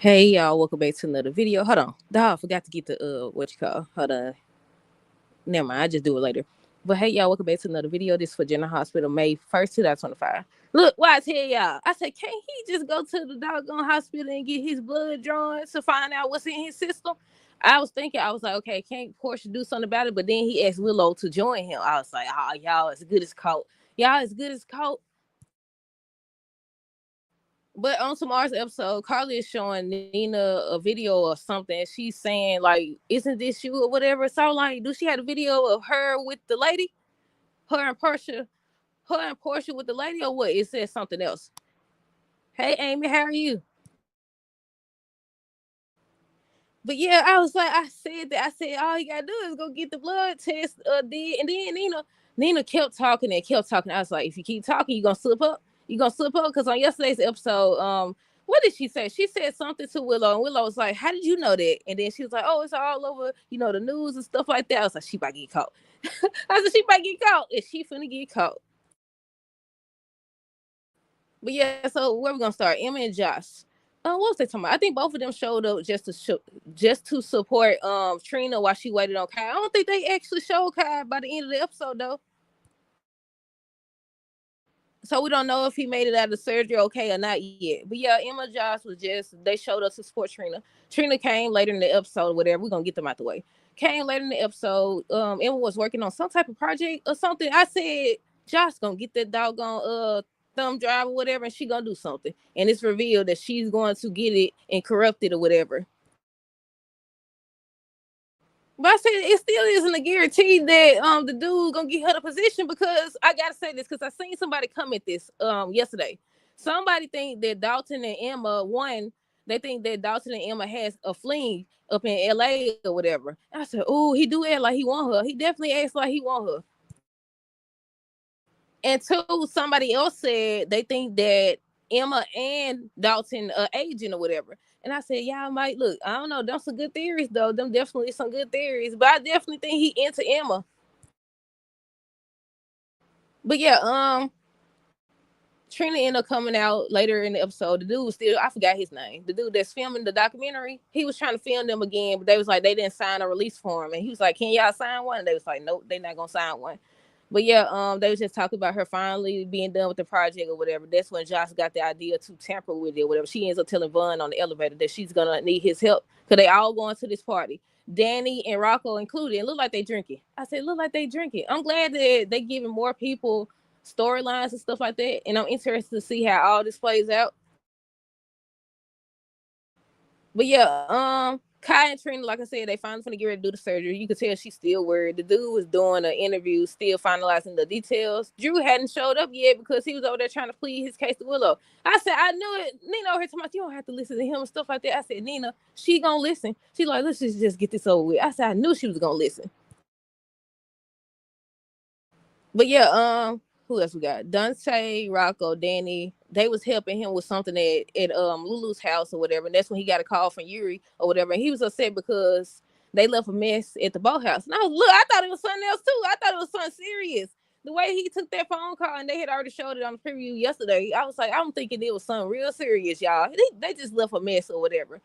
Hey y'all, welcome back to another video. Hold on. Dog, I forgot to get the what you call. Hold on. Never mind, I just do it later. But hey y'all, welcome back to another video. This is for General Hospital, May 1st, 2025. Look, why I tell y'all? I said, can't he just go to the doggone hospital and get his blood drawn to find out what's in his system? I was thinking, I was like, okay, can't Portia do something about it? But then he asked Willow to join him. I was like, oh, y'all as good as caught. Y'all as good as caught. But on tomorrow's episode, Carly is showing Nina a video or something. She's saying like, "Isn't this you or whatever?" So like, do she have a video of her with the lady, her and Portia, with the lady, or what? It says something else. Hey, Amy, how are you? But yeah, I was like, I said that. I said all you gotta do is go get the blood test. Did and then Nina kept talking and kept talking. I was like, if you keep talking, you gonna slip up. You gonna slip up because on yesterday's episode, what did she say? She said something to Willow, and Willow was like, "How did you know that?" And then she was like, "Oh, it's all over, the news and stuff like that." I was like, "She might get caught." I said, "She might get caught. Is she finna get caught?" But yeah, so where we gonna start? Emma and Josh. What was they talking about? I think both of them showed up just to support Trina while she waited on Kai. I don't think they actually showed Kai by the end of the episode though. So we don't know if he made it out of the surgery okay or not yet. But yeah, Emma and Josh was just they showed us to support Trina. Trina came later in the episode or whatever. We're gonna get them out the way. Came later in the episode. Emma was working on some type of project or something. I said Josh gonna get that doggone thumb drive or whatever, and she gonna do something. And it's revealed that she's going to get it and corrupt it or whatever. But I said it still isn't a guarantee that the dude gonna get her the position because I gotta say this because I seen somebody comment this yesterday. Somebody think that Dalton and Emma one. They think that Dalton and Emma has a fling up in LA or whatever. I said, oh, he do act like he want her. He definitely acts like he want her. And two, somebody else said they think that Emma and Dalton agent or whatever. And I said, y'all might look. I don't know. Them some good theories though. Them definitely some good theories. But I definitely think he into Emma. But yeah, Trina ended up coming out later in the episode. The dude was still, I forgot his name. The dude that's filming the documentary, he was trying to film them again, but they was like, they didn't sign a release form. And he was like, can y'all sign one? And they was like, nope, they not gonna sign one. But yeah, they was just talking about her finally being done with the project or whatever. That's when Josh got the idea to tamper with it or whatever. She ends up telling Vaughn on the elevator that she's gonna need his help because they all going to this party. Danny and Rocco included. It look like they drinking. I said, look like they drinking. I'm glad that they giving more people storylines and stuff like that. And I'm interested to see how all this plays out. But yeah, Kai and Trina, like I said, they finally gonna get ready to do the surgery. You could tell she's still worried. The dude was doing an interview, still finalizing the details. Drew hadn't showed up yet because he was over there trying to plead his case to Willow. I said, I knew it. Nina over here talking about you don't have to listen to him and stuff like that. I said, Nina, she gonna listen. She's like, let's just get this over with. I said, I knew she was gonna listen. But yeah, who else we got? Dante, Rocco, Danny. They was helping him with something at Lulu's house or whatever. And that's when he got a call from Yuri or whatever. And he was upset because they left a mess at the boathouse. And I was, look, I thought it was something else too. I thought it was something serious. The way he took that phone call and they had already showed it on the preview yesterday, I was like, I'm thinking it was something real serious, y'all. They just left a mess or whatever.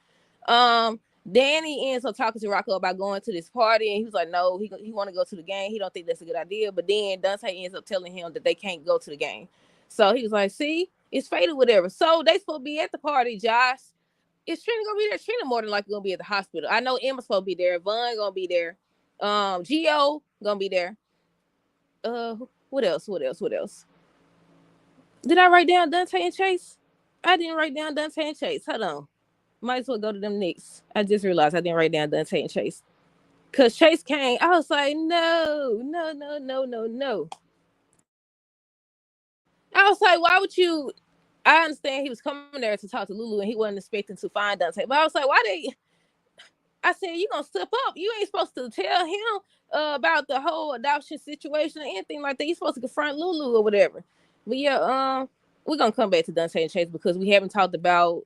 Um, Danny ends up talking to Rocco about going to this party, and he was like, "No, he want to go to the game. He don't think that's a good idea." But then Dante ends up telling him that they can't go to the game. So he was like, "See, it's fatal, whatever." So they supposed to be at the party. Josh, is Trina gonna be there? Trina more than likely gonna be at the hospital. I know Emma's supposed to be there. Vaughn gonna be there. Gio gonna be there. What else? What else? What else? Did I write down Dante and Chase? I didn't write down Dante and Chase. Hold on. Might as well go to them Knicks. I just realized I didn't write down Dante and Chase. Cause Chase came, I was like, no, no, no, no, no, no. I was like, why would you? I understand he was coming there to talk to Lulu and he wasn't expecting to find Dante. But I was like, why they? I said, you gonna step up. You ain't supposed to tell him about the whole adoption situation or anything like that. You supposed to confront Lulu or whatever. But yeah, we're gonna come back to Dante and Chase because we haven't talked about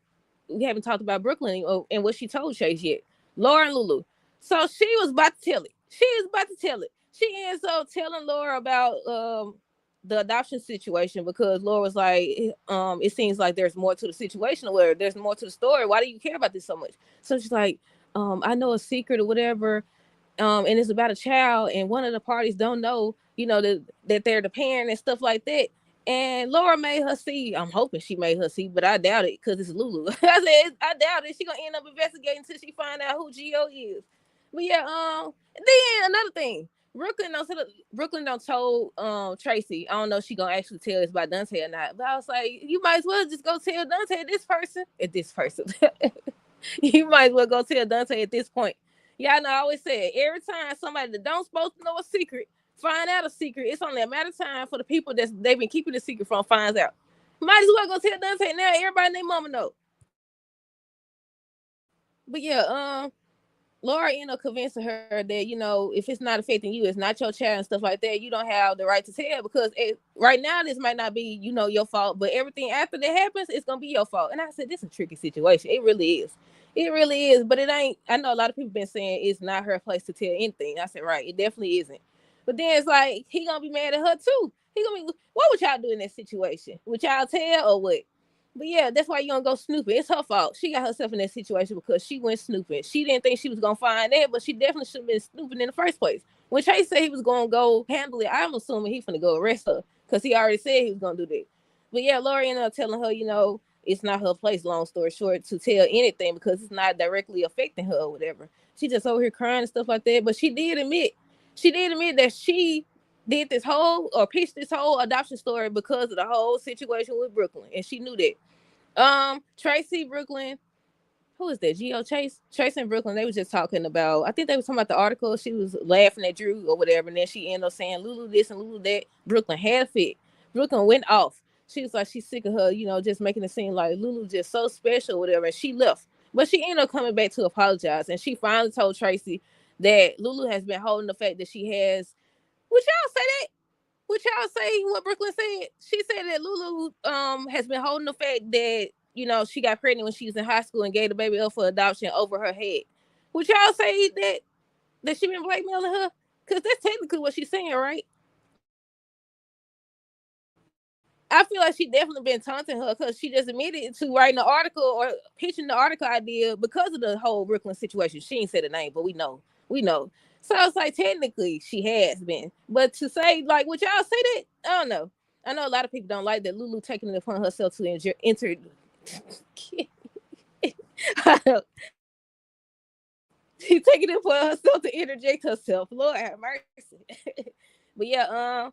Brooklyn and what she told Chase yet. Laura and Lulu. So she was about to tell it. She is about to tell it. She ends up telling Laura about the adoption situation, because Laura was like, it seems like there's more to the situation, where there's more to the story. Why do you care about this so much? So she's like, I know a secret or whatever, and it's about a child, and one of the parties don't know, that they're the parent and stuff like that. And Laura made her see. I'm hoping she made her see, but I doubt it because it's Lulu. I said I doubt it. She gonna end up investigating until she find out who Geo is. But yeah, then another thing, Brooklyn don't told Tracy. I don't know if she gonna actually tell us about Dante or not. But I was like, you might as well just go tell Dante at this person. You might as well go tell Dante at this point. Yeah, I know. I always said every time somebody that don't supposed to know a secret find out a secret, it's only a matter of time for the people that they've been keeping the secret from finds out. Might as well go tell Dante now. Everybody and their mama know. But yeah, Laura ended up convincing her that, if it's not affecting you, it's not your child and stuff like that, you don't have the right to tell, because right now this might not be, your fault, but everything after that happens, it's gonna be your fault. And I said, this is a tricky situation. It really is. It really is. But it ain't. I know a lot of people been saying it's not her place to tell anything. I said, right, it definitely isn't. But then it's like he gonna be mad at her too. He gonna be, what would y'all do in that situation? Would y'all tell or what? But yeah, that's why you don't go snooping. It's her fault. She got herself in that situation because she went snooping. She didn't think she was gonna find that, but she definitely should have been snooping in the first place. When Chase said he was gonna go handle it, I'm assuming he's gonna go arrest her because he already said he was gonna do that. But yeah, Lori ended up telling her, it's not her place, long story short, to tell anything because it's not directly affecting her or whatever. She just over here crying and stuff like that. But she did admit that she did this whole, or pitched this whole adoption story because of the whole situation with Brooklyn, and she knew that. Tracy, Brooklyn, who is that? Geo, Chase, Tracy and Brooklyn. They was just talking about. I think they was talking about the article. She was laughing at Drew or whatever, and then she ended up saying Lulu this and Lulu that. Brooklyn had fit. Brooklyn went off. She was like, she's sick of her, just making it seem like Lulu just so special or whatever. And she left, but she ended up coming back to apologize, and she finally told Tracy that Lulu has been holding the fact that she has. Would y'all say that? Would y'all say what Brooklyn said? She said that Lulu has been holding the fact that, she got pregnant when she was in high school and gave the baby up for adoption over her head. Would y'all say that she been blackmailing her? Because that's technically what she's saying, right? I feel like she definitely been taunting her because she just admitted to writing the article or pitching the article idea because of the whole Brooklyn situation. She ain't said a name, but we know. We know. So I was like, technically, she has been. But to say, like, would y'all say that? I don't know. I know a lot of people don't like that Lulu taking it upon herself to enter. She taking it upon herself to interject herself. Lord have mercy. But yeah,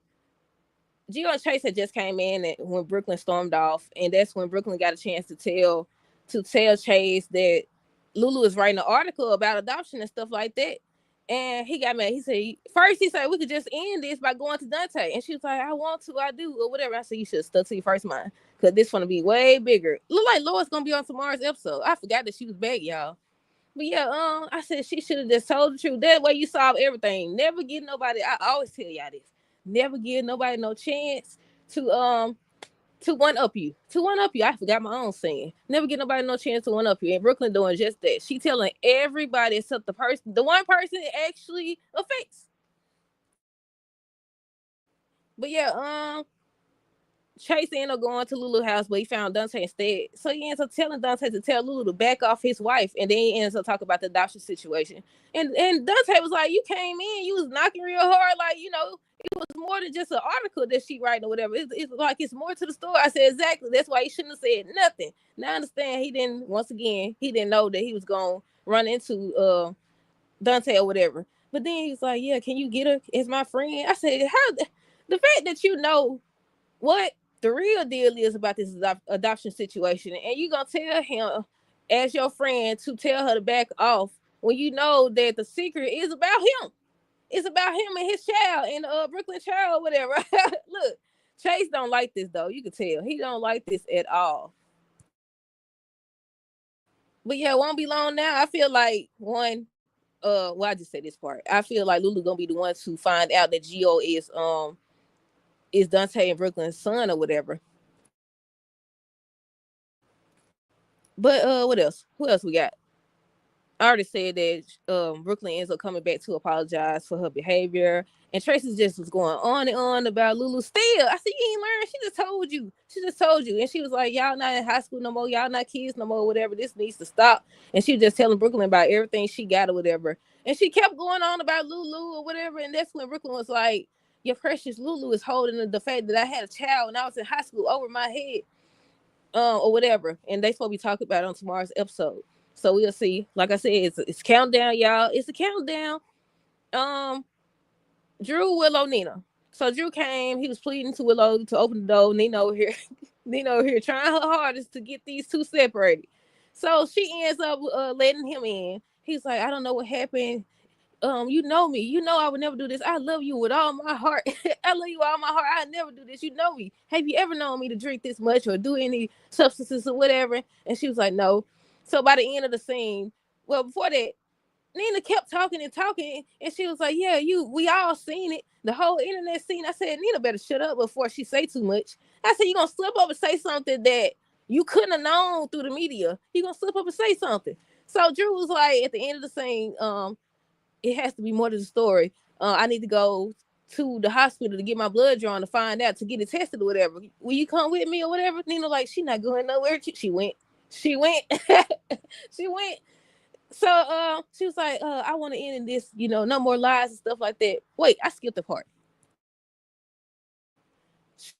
Gio and Chase had just came in when Brooklyn stormed off, and that's when Brooklyn got a chance to tell Chase that Lulu is writing an article about adoption and stuff like that. And he got mad. He said we could just end this by going to Dante. And she was like, I want to, I do, or whatever. I said, you should have stuck to your first mind. Cause this gonna be way bigger. Look like Lois gonna be on tomorrow's episode. I forgot that she was back, y'all. But yeah, I said she should have just told the truth. That way you solve everything. Never give nobody. I always tell y'all this. Never give nobody no chance to one up you. To one up you. I forgot my own saying. Never give nobody no chance to one up you. And Brooklyn doing just that. She telling everybody except the one person it actually affects. But yeah, Chase ended up going to Lulu's house, but he found Dante instead. So he ends up telling Dante to tell Lulu to back off his wife, and then he ends up talking about the adoption situation. And Dante was like, "You came in, you was knocking real hard, like it was more than just an article that she writing or whatever. It's like it's more to the story." I said, "Exactly. That's why he shouldn't have said nothing." Now I understand he didn't. Once again, he didn't know that he was gonna run into Dante or whatever. But then he was like, "Yeah, can you get her as my friend?" I said, "How the fact that you know what the real deal is about this adoption situation, and you gonna tell him as your friend to tell her to back off when you know that the secret is about him. It's about him and his child and Brooklyn child or whatever." Look, Chase don't like this though. You can tell he don't like this at all. But yeah, it won't be long now. I feel like well, I just said this part. I feel like Lulu gonna be the one to find out that Gio is Dante and Brooklyn's son or whatever. But what else? Who else we got? I already said that Brooklyn ends up coming back to apologize for her behavior. And Tracy just was going on and on about Lulu. Still, I said, you ain't learned. She just told you. She just told you. And she was like, y'all not in high school no more. Y'all not kids no more, whatever. This needs to stop. And she was just telling Brooklyn about everything she got or whatever. And she kept going on about Lulu or whatever. And that's when Brooklyn was like, your precious Lulu is holding the fact that I had a child when I was in high school over my head. Or whatever. And they supposed to be talking about it on tomorrow's episode. So we'll see. Like I said, it's countdown, y'all. It's a countdown. Drew, Willow, Nina. So Drew came. He was pleading to Willow to open the door. Nina over here, Nina over here trying her hardest to get these two separated. So she ends up letting him in. He's like, I don't know what happened. You know me. You know I would never do this. I love you with all my heart. I love you with all my heart. I never do this. You know me. Have you ever known me to drink this much or do any substances or whatever? And she was like, no. So by the end of the scene, well, before that, Nina kept talking and talking, and she was like, yeah, we all seen it. The whole internet seen. I said, Nina better shut up before she say too much. I said, you gonna slip up and say something that you couldn't have known through the media. You gonna slip up and say something. So Drew was like, at the end of the scene, it has to be more to the story. I need to go to the hospital to get my blood drawn to find out, to get it tested or whatever. Will you come with me or whatever? Nina like, she not going nowhere. She went. She went. She went. So she was like, I want to end in this, no more lies and stuff like that. Wait, I skipped the part.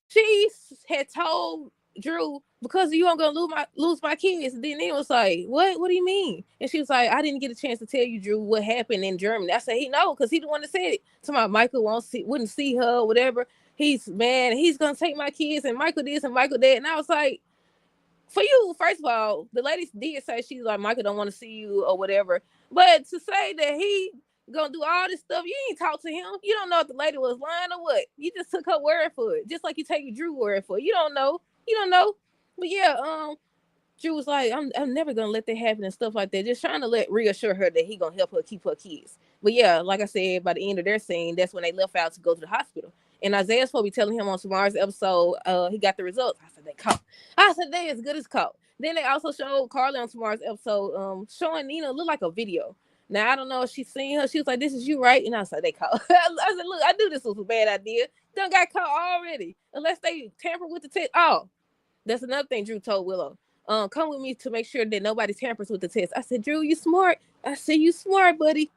She had told Drew, because you aren't gonna lose my kids. And then he was like, what do you mean? And she was like, I didn't get a chance to tell you, Drew, what happened in Germany. I said, he know, because he the one that said it. To my Michael wouldn't see her or whatever. He's mad, he's gonna take my kids, and Michael this and Michael that. And I was like, for you, first of all, the lady did say she's like, Michael don't want to see you or whatever. But to say that he gonna do all this stuff, you ain't talk to him. You don't know if the lady was lying or what. You just took her word for it, just like you take Drew's word for it. You don't know. You don't know. But yeah, Drew was like, I'm never gonna let that happen and stuff like that. Just trying to reassure her that he gonna help her keep her kids. But yeah, like I said, by the end of their scene, that's when they left out to go to the hospital. And Isaiah's supposed to be telling him on tomorrow's episode, he got the results. I said, they caught. I said, they as good as caught. Then they also showed Carly on tomorrow's episode, showing Nina look like a video. Now, I don't know if she's seen her. She was like, this is you, right? And I was like, they caught. I said, look, I knew this was a bad idea. Done got caught already. Unless they tamper with the test. Oh, that's another thing Drew told Willow. Come with me to make sure that nobody tampers with the test. I said, Drew, you smart. I said, you smart, buddy.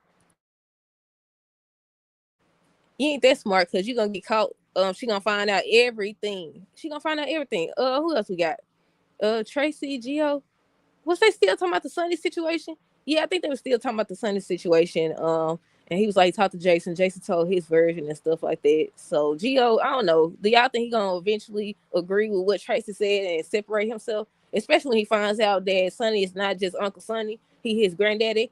You ain't that smart, because you're going to get caught. She going to find out everything. She going to find out everything. Who else we got? Tracy, Gio. Was they still talking about the Sunny situation? Yeah, I think they were still talking about the Sunny situation. And he was like, talk to Jason. Jason told his version and stuff like that. So Gio, I don't know. Do y'all think he gonna eventually agree with what Tracy said and separate himself? Especially when he finds out that Sonny is not just Uncle Sonny, he his granddaddy.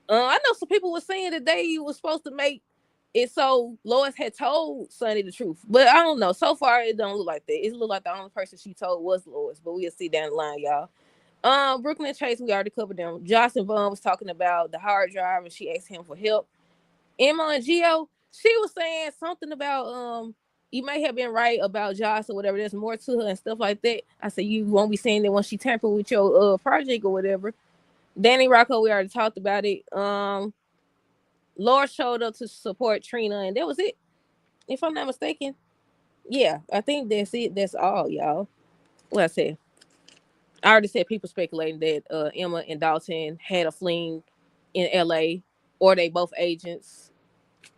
I know some people were saying that they was supposed to make it so Lois had told Sonny the truth, but I don't know. So far, it don't look like that. It look like the only person she told was Lois, but we'll see down the line, y'all. Brooklyn and Chase, we already covered them. Josh and Vaughn was talking about the hard drive, and she asked him for help. Emma and Gio, she was saying something about you may have been right about Josh or whatever. There's more to her and stuff like that. I said, you won't be saying that when she tampered with your project or whatever. Danny Rocco, we already talked about it. Laura showed up to support Trina, and that was it. If I'm not mistaken. Yeah, I think that's it. That's all, y'all. What I said. I already said people speculating that Emma and Dalton had a fling in LA, or they both agents.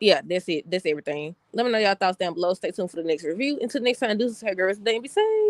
Yeah, that's it. That's everything. Let me know y'all thoughts down below. Stay tuned for the next review. Until next time, do this, girls. Be safe.